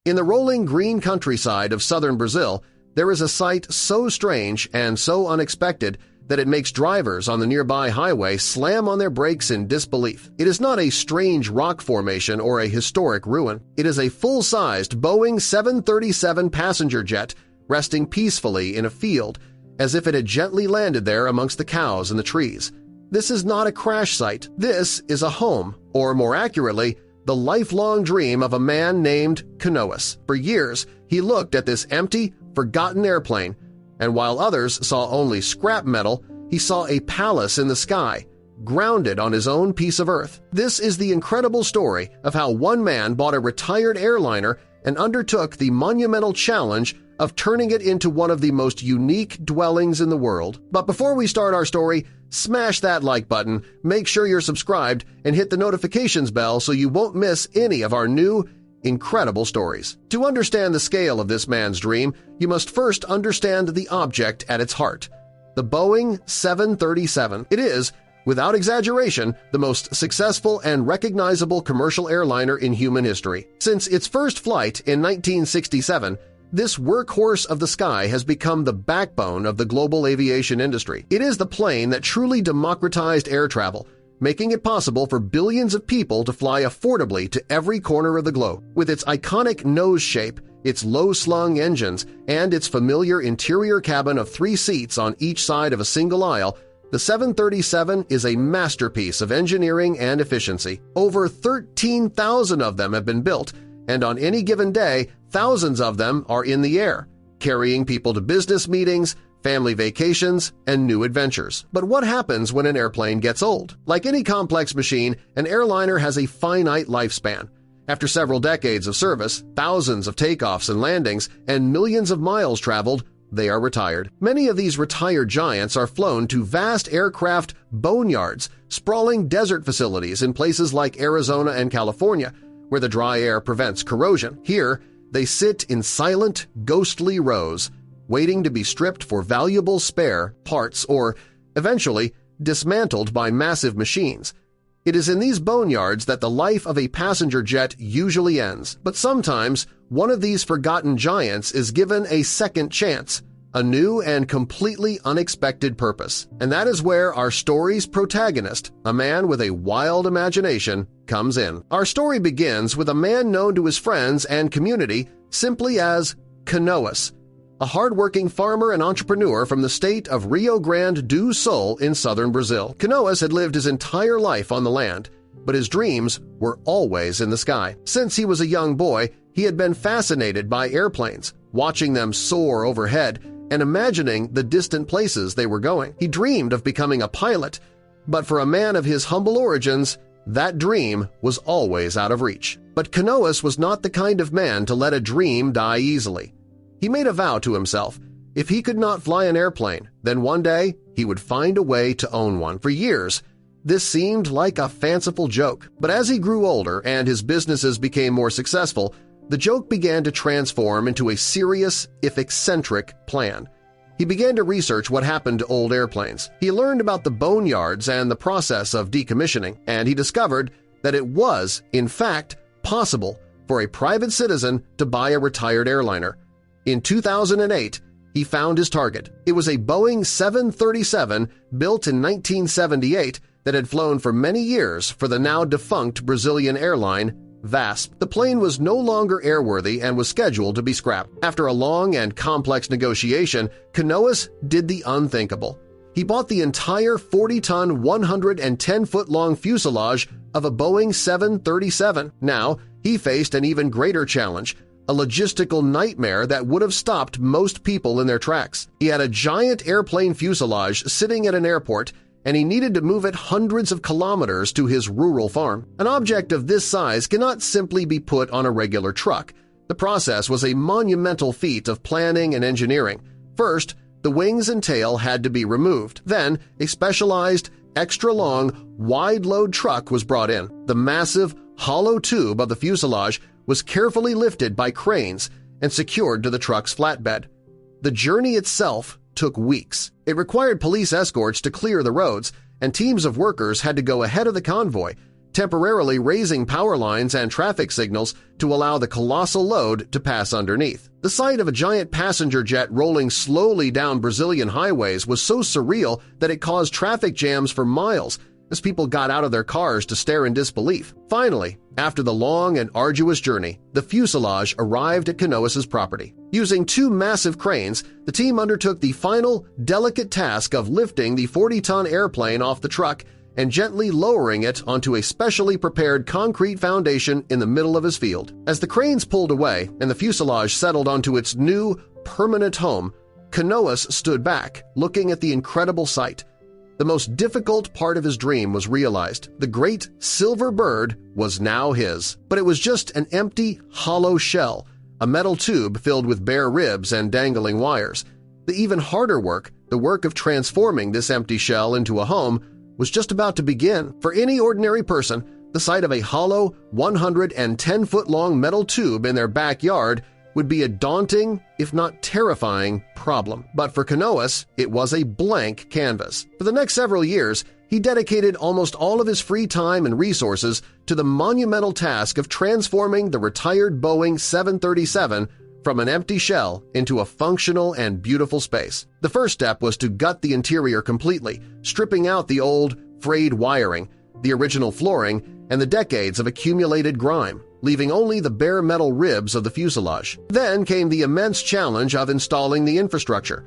In the rolling green countryside of southern Brazil, there is a sight so strange and so unexpected that it makes drivers on the nearby highway slam on their brakes in disbelief. It is not a strange rock formation or a historic ruin. It is a full-sized Boeing 737 passenger jet resting peacefully in a field as if it had gently landed there amongst the cows and the trees. This is not a crash site. This is a home, or more accurately, the lifelong dream of a man named Canoas. For years, he looked at this empty, forgotten airplane, and while others saw only scrap metal, he saw a palace in the sky, grounded on his own piece of earth. This is the incredible story of how one man bought a retired airliner and undertook the monumental challenge of turning it into one of the most unique dwellings in the world. But before we start our story, smash that like button, make sure you're subscribed, and hit the notifications bell so you won't miss any of our new, incredible stories. To understand the scale of this man's dream, you must first understand the object at its heart, the Boeing 737. It is, without exaggeration, the most successful and recognizable commercial airliner in human history. Since its first flight in 1967, this workhorse of the sky has become the backbone of the global aviation industry. It is the plane that truly democratized air travel, making it possible for billions of people to fly affordably to every corner of the globe. With its iconic nose shape, its low-slung engines, and its familiar interior cabin of 3 seats on each side of a single aisle, the 737 is a masterpiece of engineering and efficiency. Over 13,000 of them have been built, and on any given day, thousands of them are in the air, carrying people to business meetings, family vacations, and new adventures. But what happens when an airplane gets old? Like any complex machine, an airliner has a finite lifespan. After several decades of service, thousands of takeoffs and landings, and millions of miles traveled, they are retired. Many of these retired giants are flown to vast aircraft boneyards, sprawling desert facilities in places like Arizona and California, where the dry air prevents corrosion. Here, they sit in silent, ghostly rows, waiting to be stripped for valuable spare parts or, eventually, dismantled by massive machines. It is in these boneyards that the life of a passenger jet usually ends, but sometimes one of these forgotten giants is given a second chance, a new and completely unexpected purpose. And that is where our story's protagonist, a man with a wild imagination, comes in. Our story begins with a man known to his friends and community simply as Canoas, a hard-working farmer and entrepreneur from the state of Rio Grande do Sul in southern Brazil. Canoas had lived his entire life on the land, but his dreams were always in the sky. Since he was a young boy, he had been fascinated by airplanes, watching them soar overhead and imagining the distant places they were going. He dreamed of becoming a pilot, but for a man of his humble origins, that dream was always out of reach. But Canoas was not the kind of man to let a dream die easily. He made a vow to himself. If he could not fly an airplane, then one day he would find a way to own one. For years, this seemed like a fanciful joke, but as he grew older and his businesses became more successful, the joke began to transform into a serious, if eccentric, plan. He began to research what happened to old airplanes. He learned about the boneyards and the process of decommissioning, and he discovered that it was, in fact, possible for a private citizen to buy a retired airliner. In 2008, he found his target. It was a Boeing 737 built in 1978 that had flown for many years for the now-defunct Brazilian airline VASP. The plane was no longer airworthy and was scheduled to be scrapped. After a long and complex negotiation, Canoas did the unthinkable. He bought the entire 40-ton, 110-foot-long fuselage of a Boeing 737. Now, he faced an even greater challenge, a logistical nightmare that would have stopped most people in their tracks. He had a giant airplane fuselage sitting at an airport, and he needed to move it hundreds of kilometers to his rural farm. An object of this size cannot simply be put on a regular truck. The process was a monumental feat of planning and engineering. First, the wings and tail had to be removed. Then, a specialized, extra-long, wide-load truck was brought in. The massive, hollow tube of the fuselage was carefully lifted by cranes and secured to the truck's flatbed. The journey itself took weeks. It required police escorts to clear the roads, and teams of workers had to go ahead of the convoy, temporarily raising power lines and traffic signals to allow the colossal load to pass underneath. The sight of a giant passenger jet rolling slowly down Brazilian highways was so surreal that it caused traffic jams for miles as people got out of their cars to stare in disbelief. Finally, after the long and arduous journey, the fuselage arrived at Canoas' property. Using 2 massive cranes, the team undertook the final, delicate task of lifting the 40-ton airplane off the truck and gently lowering it onto a specially prepared concrete foundation in the middle of his field. As the cranes pulled away and the fuselage settled onto its new, permanent home, Canoas stood back, looking at the incredible sight. The most difficult part of his dream was realized. The great silver bird was now his. But it was just an empty, hollow shell, a metal tube filled with bare ribs and dangling wires. The even harder work, the work of transforming this empty shell into a home, was just about to begin. For any ordinary person, the sight of a hollow, 110-foot-long metal tube in their backyard would be a daunting, if not terrifying, problem. But for Canoas, it was a blank canvas. For the next several years, he dedicated almost all of his free time and resources to the monumental task of transforming the retired Boeing 737 from an empty shell into a functional and beautiful space. The first step was to gut the interior completely, stripping out the old, frayed wiring, the original flooring, and the decades of accumulated grime, leaving only the bare metal ribs of the fuselage. Then came the immense challenge of installing the infrastructure.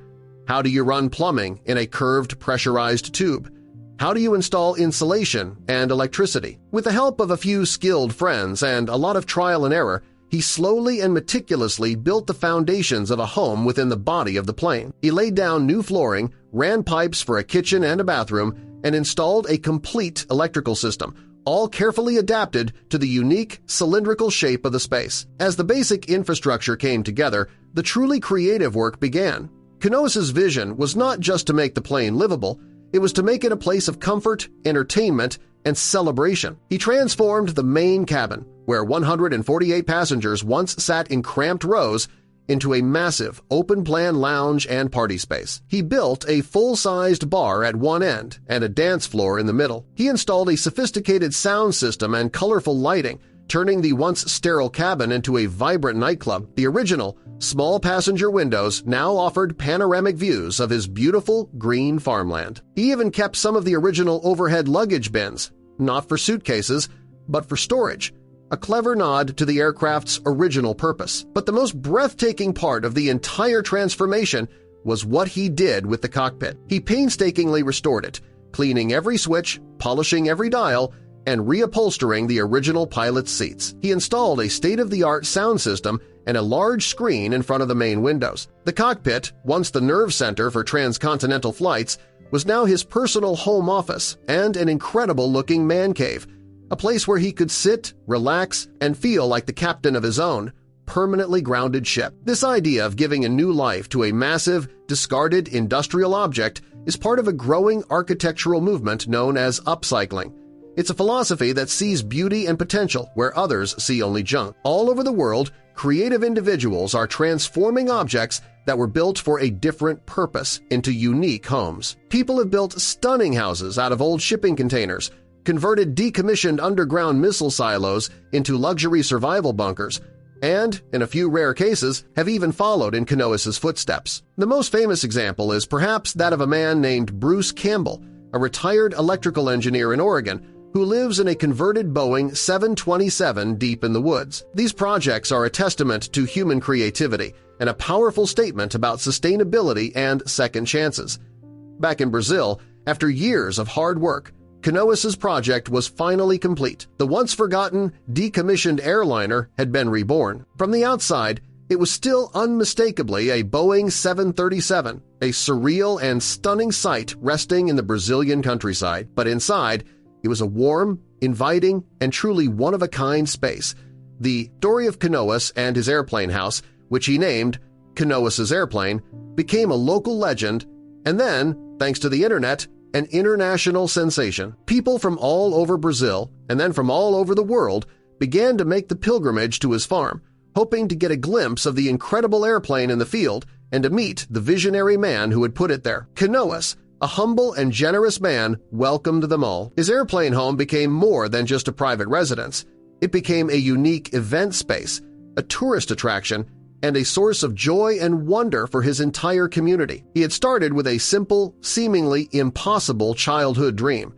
How do you run plumbing in a curved pressurized tube? How do you install insulation and electricity? With the help of a few skilled friends and a lot of trial and error, he slowly and meticulously built the foundations of a home within the body of the plane. He laid down new flooring, ran pipes for a kitchen and a bathroom, and installed a complete electrical system, all carefully adapted to the unique cylindrical shape of the space. As the basic infrastructure came together, the truly creative work began. Canoas' vision was not just to make the plane livable, it was to make it a place of comfort, entertainment, and celebration. He transformed the main cabin, where 148 passengers once sat in cramped rows, into a massive open-plan lounge and party space. He built a full-sized bar at one end and a dance floor in the middle. He installed a sophisticated sound system and colorful lighting, turning the once sterile cabin into a vibrant nightclub. The original, small passenger windows now offered panoramic views of his beautiful green farmland. He even kept some of the original overhead luggage bins, not for suitcases, but for storage, a clever nod to the aircraft's original purpose. But the most breathtaking part of the entire transformation was what he did with the cockpit. He painstakingly restored it, cleaning every switch, polishing every dial, and reupholstering the original pilot's seats. He installed a state-of-the-art sound system and a large screen in front of the main windows. The cockpit, once the nerve center for transcontinental flights, was now his personal home office and an incredible-looking man cave, a place where he could sit, relax, and feel like the captain of his own, permanently grounded ship. This idea of giving a new life to a massive, discarded industrial object is part of a growing architectural movement known as upcycling. It's a philosophy that sees beauty and potential where others see only junk. All over the world, creative individuals are transforming objects that were built for a different purpose into unique homes. People have built stunning houses out of old shipping containers, converted decommissioned underground missile silos into luxury survival bunkers, and, in a few rare cases, have even followed in Canoas' footsteps. The most famous example is perhaps that of a man named Bruce Campbell, a retired electrical engineer in Oregon, who lives in a converted Boeing 727 deep in the woods. These projects are a testament to human creativity and a powerful statement about sustainability and second chances. Back in Brazil, after years of hard work, Canoas' project was finally complete. The once-forgotten, decommissioned airliner had been reborn. From the outside, it was still unmistakably a Boeing 737, a surreal and stunning sight resting in the Brazilian countryside. But inside, it was a warm, inviting, and truly one-of-a-kind space. The story of Canoas and his airplane house, which he named Canoas' Airplane, became a local legend, and then, thanks to the internet, an international sensation. People from all over Brazil, and then from all over the world, began to make the pilgrimage to his farm, hoping to get a glimpse of the incredible airplane in the field and to meet the visionary man who had put it there. Canoas, A humble and generous man welcomed them all. His airplane home became more than just a private residence. It became a unique event space, a tourist attraction, and a source of joy and wonder for his entire community. He had started with a simple, seemingly impossible childhood dream.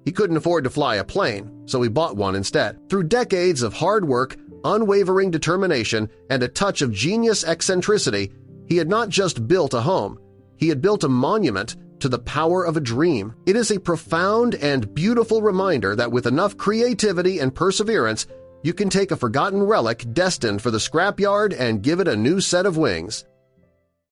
He couldn't afford to fly a plane, so he bought one instead. Through decades of hard work, unwavering determination, and a touch of genius eccentricity, he had not just built a home, he had built a monument to the power of a dream. It is a profound and beautiful reminder that with enough creativity and perseverance, you can take a forgotten relic destined for the scrapyard and give it a new set of wings.